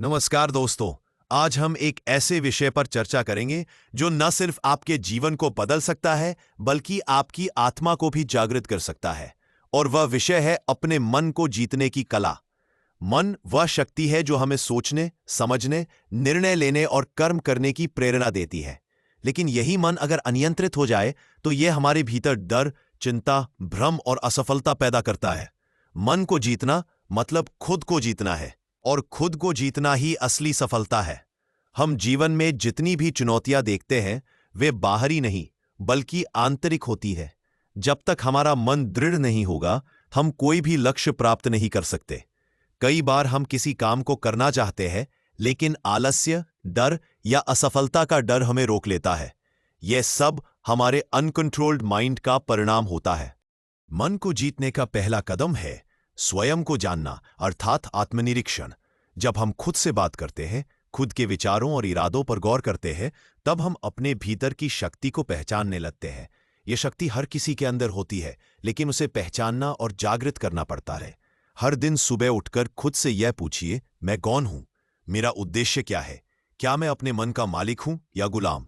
नमस्कार दोस्तों। आज हम एक ऐसे विषय पर चर्चा करेंगे जो न सिर्फ आपके जीवन को बदल सकता है बल्कि आपकी आत्मा को भी जागृत कर सकता है। और वह विषय है अपने मन को जीतने की कला। मन वह शक्ति है जो हमें सोचने, समझने, निर्णय लेने और कर्म करने की प्रेरणा देती है। लेकिन यही मन अगर अनियंत्रित हो जाए तो यह हमारे भीतर डर, चिंता, भ्रम और असफलता पैदा करता है। मन को जीतना मतलब खुद को जीतना है, और खुद को जीतना ही असली सफलता है। हम जीवन में जितनी भी चुनौतियां देखते हैं वे बाहरी नहीं बल्कि आंतरिक होती है। जब तक हमारा मन दृढ़ नहीं होगा हम कोई भी लक्ष्य प्राप्त नहीं कर सकते। कई बार हम किसी काम को करना चाहते हैं लेकिन आलस्य, डर या असफलता का डर हमें रोक लेता है। यह सब हमारे अनकंट्रोल्ड माइंड का परिणाम होता है। मन को जीतने का पहला कदम है स्वयं को जानना, अर्थात आत्मनिरीक्षण। जब हम खुद से बात करते हैं, खुद के विचारों और इरादों पर गौर करते हैं, तब हम अपने भीतर की शक्ति को पहचानने लगते हैं। यह शक्ति हर किसी के अंदर होती है, लेकिन उसे पहचानना और जागृत करना पड़ता है। हर दिन सुबह उठकर खुद से यह पूछिए, मैं कौन हूं? मेरा उद्देश्य क्या है? क्या मैं अपने मन का मालिक हूं या गुलाम?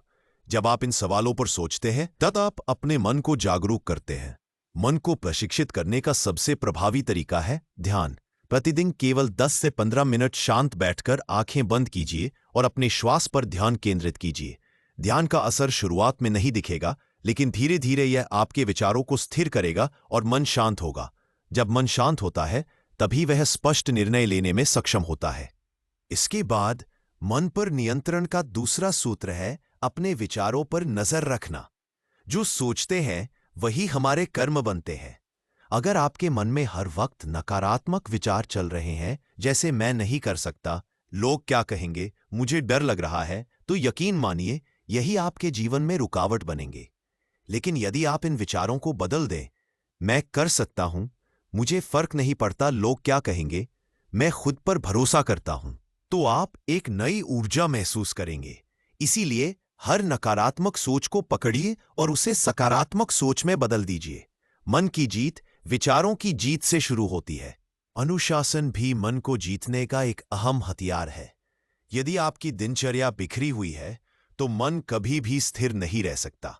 जब आप इन सवालों पर सोचते हैं तब आप अपने मन को जागरूक करते हैं। मन को प्रशिक्षित करने का सबसे प्रभावी तरीका है ध्यान। प्रतिदिन केवल 10 से 15 मिनट शांत बैठकर आंखें बंद कीजिए और अपने श्वास पर ध्यान केंद्रित कीजिए। ध्यान का असर शुरुआत में नहीं दिखेगा, लेकिन धीरे धीरे यह आपके विचारों को स्थिर करेगा और मन शांत होगा। जब मन शांत होता है तभी वह स्पष्ट निर्णय लेने में सक्षम होता है। इसके बाद मन पर नियंत्रण का दूसरा सूत्र है अपने विचारों पर नजर रखना। जो सोचते हैं वही हमारे कर्म बनते हैं। अगर आपके मन में हर वक्त नकारात्मक विचार चल रहे हैं, जैसे मैं नहीं कर सकता, लोग क्या कहेंगे, मुझे डर लग रहा है, तो यकीन मानिए यही आपके जीवन में रुकावट बनेंगे। लेकिन यदि आप इन विचारों को बदल दें, मैं कर सकता हूं, मुझे फर्क नहीं पड़ता लोग क्या कहेंगे, मैं खुद पर भरोसा करता हूं, तो आप एक नई ऊर्जा महसूस करेंगे। इसीलिए हर नकारात्मक सोच को पकड़िए और उसे सकारात्मक सोच में बदल दीजिए। मन की जीत विचारों की जीत से शुरू होती है। अनुशासन भी मन को जीतने का एक अहम हथियार है। यदि आपकी दिनचर्या बिखरी हुई है तो मन कभी भी स्थिर नहीं रह सकता।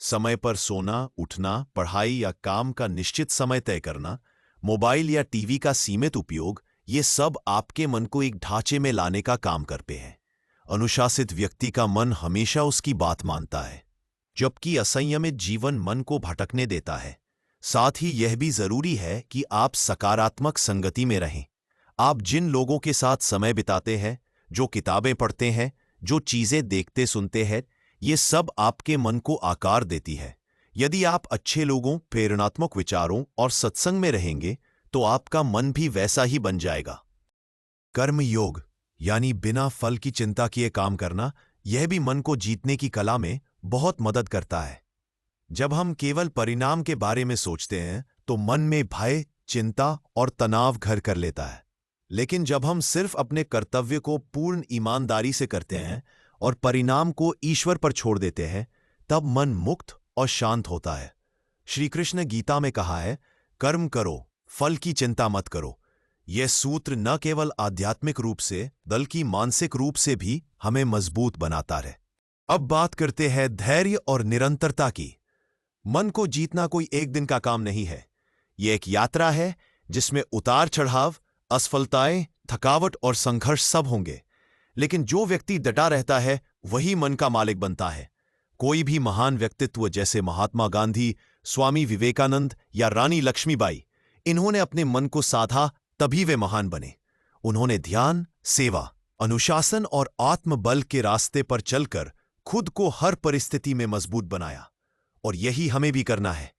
समय पर सोना, उठना, पढ़ाई या काम का निश्चित समय तय करना, मोबाइल या टीवी का सीमित उपयोग, ये सब आपके मन को एक ढांचे में लाने का काम करते हैं। अनुशासित व्यक्ति का मन हमेशा उसकी बात मानता है, जबकि असंयमित जीवन मन को भटकने देता है। साथ ही यह भी जरूरी है कि आप सकारात्मक संगति में रहें। आप जिन लोगों के साथ समय बिताते हैं, जो किताबें पढ़ते हैं, जो चीजें देखते सुनते हैं, ये सब आपके मन को आकार देती है। यदि आप अच्छे लोगों, प्रेरणात्मक विचारों और सत्संग में रहेंगे तो आपका मन भी वैसा ही बन जाएगा। कर्म योग यानी बिना फल की चिंता किए काम करना, यह भी मन को जीतने की कला में बहुत मदद करता है। जब हम केवल परिणाम के बारे में सोचते हैं तो मन में भय, चिंता और तनाव घर कर लेता है। लेकिन जब हम सिर्फ अपने कर्तव्य को पूर्ण ईमानदारी से करते हैं और परिणाम को ईश्वर पर छोड़ देते हैं, तब मन मुक्त और शांत होता है। श्री कृष्ण गीता में कहा है, कर्म करो, फल की चिंता मत करो। यह सूत्र न केवल आध्यात्मिक रूप से बल्कि मानसिक रूप से भी हमें मजबूत बनाता है। अब बात करते हैं धैर्य और निरंतरता की। मन को जीतना कोई एक दिन का काम नहीं है। यह एक यात्रा है जिसमें उतार चढ़ाव, असफलताएं, थकावट और संघर्ष सब होंगे। लेकिन जो व्यक्ति डटा रहता है वही मन का मालिक बनता है। कोई भी महान व्यक्तित्व जैसे महात्मा गांधी, स्वामी विवेकानंद या रानी लक्ष्मीबाई, इन्होंने अपने मन को साधा तभी वे महान बने। उन्होंने ध्यान, सेवा, अनुशासन और आत्मबल के रास्ते पर चलकर खुद को हर परिस्थिति में मजबूत बनाया। और यही हमें भी करना है।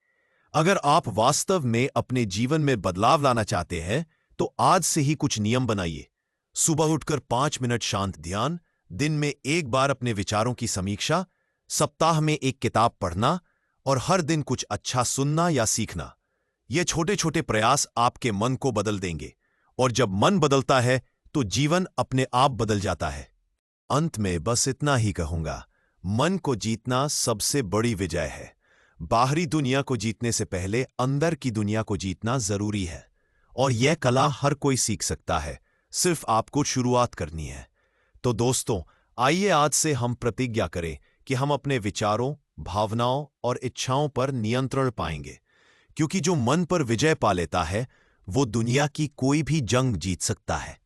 अगर आप वास्तव में अपने जीवन में बदलाव लाना चाहते हैं तो आज से ही कुछ नियम बनाइए। सुबह उठकर 5 मिनट शांत ध्यान, दिन में एक बार अपने विचारों की समीक्षा, सप्ताह में एक किताब पढ़ना और हर दिन कुछ अच्छा सुनना या सीखना। ये छोटे छोटे प्रयास आपके मन को बदल देंगे, और जब मन बदलता है तो जीवन अपने आप बदल जाता है। अंत में बस इतना ही कहूंगा, मन को जीतना सबसे बड़ी विजय है। बाहरी दुनिया को जीतने से पहले अंदर की दुनिया को जीतना जरूरी है, और यह कला हर कोई सीख सकता है। सिर्फ आपको शुरुआत करनी है। तो दोस्तों, आइए आज से हम प्रतिज्ञा करें कि हम अपने विचारों, भावनाओं और इच्छाओं पर नियंत्रण पाएंगे, क्योंकि जो मन पर विजय पा लेता है वो दुनिया की कोई भी जंग जीत सकता है।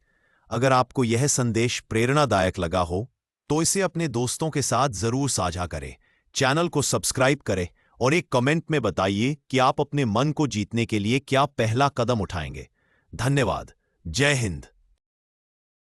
अगर आपको यह संदेश प्रेरणादायक लगा हो तो इसे अपने दोस्तों के साथ जरूर साझा करें, चैनल को सब्सक्राइब करें और एक कमेंट में बताइए कि आप अपने मन को जीतने के लिए क्या पहला कदम उठाएंगे। धन्यवाद। जय हिंद।